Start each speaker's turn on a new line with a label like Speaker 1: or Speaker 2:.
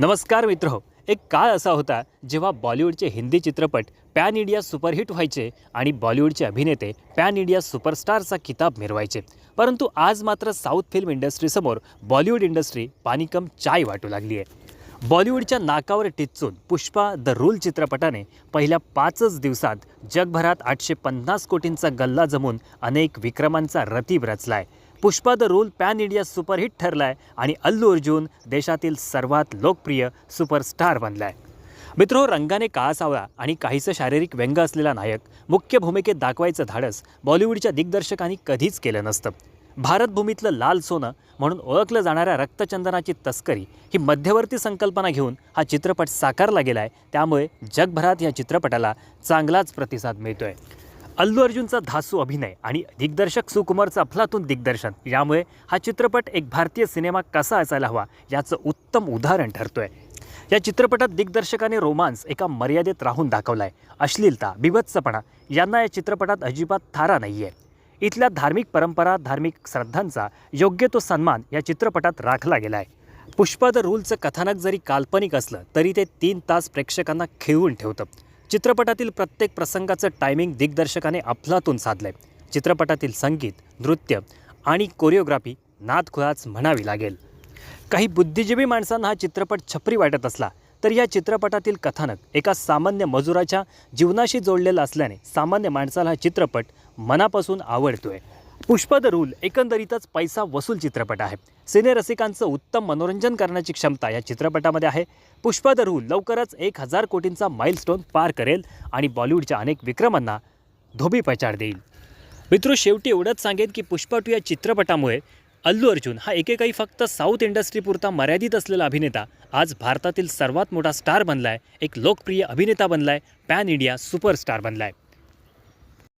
Speaker 1: नमस्कार मित्रहो, एक काळ असा होता जेव्हा बॉलिवूडचे हिंदी चित्रपट पॅन इंडिया सुपरहिट व्हायचे आणि बॉलिवूडचे अभिनेते पॅन इंडिया सुपरस्टारचा किताब मिरवायचे. परंतु आज मात्र साऊथ फिल्म इंडस्ट्रीसमोर बॉलिवूड इंडस्ट्री पाणीकम चाय वाटू लागली आहे. बॉलिवूडच्या नाकावर टिच्चून पुष्पा द रूल चित्रपटाने पहिल्या 5च दिवसात जगभरात 850 कोटींचा गल्ला जमून अनेक विक्रमांचा रतीब रचलाय. Pushpa the rule pan India superhit ठरलाय आणि अल्लू अर्जुन देशातील सर्वात लोकप्रिय सुपरस्टार बनलाय. मित्रो, रंगाने काळासावळा आणि काहीसं शारीरिक व्यंग असलेला नायक मुख्य भूमिकेत दाखवायचं धाडस बॉलिवूडच्या दिग्दर्शकांनी कधीच केलं नसतं. भारतभूमीतलं लाल सोनं म्हणून ओळखलं जाणाऱ्या रक्तचंदनाची तस्करी ही मध्यवर्ती संकल्पना घेऊन हा चित्रपट साकारला गेलाय. त्यामुळे जगभरात या चित्रपटाला चांगलाच प्रतिसाद मिळतोय. अल्लू अर्जुनचा धासू अभिनय आणि दिग्दर्शक सुकुमारचं अफलातून दिग्दर्शन यामुळे हा चित्रपट एक भारतीय सिनेमा कसा असायला हवा याचं उत्तम उदाहरण ठरतोय. या चित्रपटात दिग्दर्शकाने रोमांस एका मर्यादेत राहून दाखवलाय. अश्लीलता, बिभत्सपणा यांना या चित्रपटात अजिबात थारा नाहीये. इथल्या धार्मिक परंपरा, धार्मिक श्रद्धांचा योग्य तो सन्मान या चित्रपटात राखला गेलाय. पुष्पा द रूलचं कथानक जरी काल्पनिक असलं तरी ते 3 तास प्रेक्षकांना खिळवून ठेवतं. चित्रपटातील प्रत्येक प्रसंगाचं टायमिंग दिग्दर्शकाने अफलातून साधलंय. चित्रपटातील संगीत, नृत्य आणि कोरिओग्राफी नादखुळाच म्हणावी लागेल. काही बुद्धिजीवी माणसांना हा चित्रपट छपरी वाटत असला तर या चित्रपटातील कथानक एका सामान्य मजुराच्या जीवनाशी जोडलेलं असल्याने सामान्य माणसाला हा चित्रपट मनापासून आवडतोय. पुष्पा द रूल एकंदरीतच पैसा वसूल चित्रपट आहे. सिनेरसिकांचं उत्तम मनोरंजन करण्याची क्षमता या चित्रपटामध्ये आहे. पुष्पा द रूल लवकरच 1000 कोटींचा माइलस्टोन पार करेल आणि बॉलिवूडच्या अनेक विक्रमांना धोबी पछाड देईल. मित्रो, शेवटी एवढंच सांगेन की पुष्पा 2 या चित्रपटामुळे अल्लू अर्जुन हा एकेकाळी फक्त साऊथ इंडस्ट्रीपुरता मर्यादित असलेला अभिनेता आज भारतातील सर्वात मोठा स्टार बनलाय, एक लोकप्रिय अभिनेता बनलाय, पॅन इंडिया सुपरस्टार बनलाय.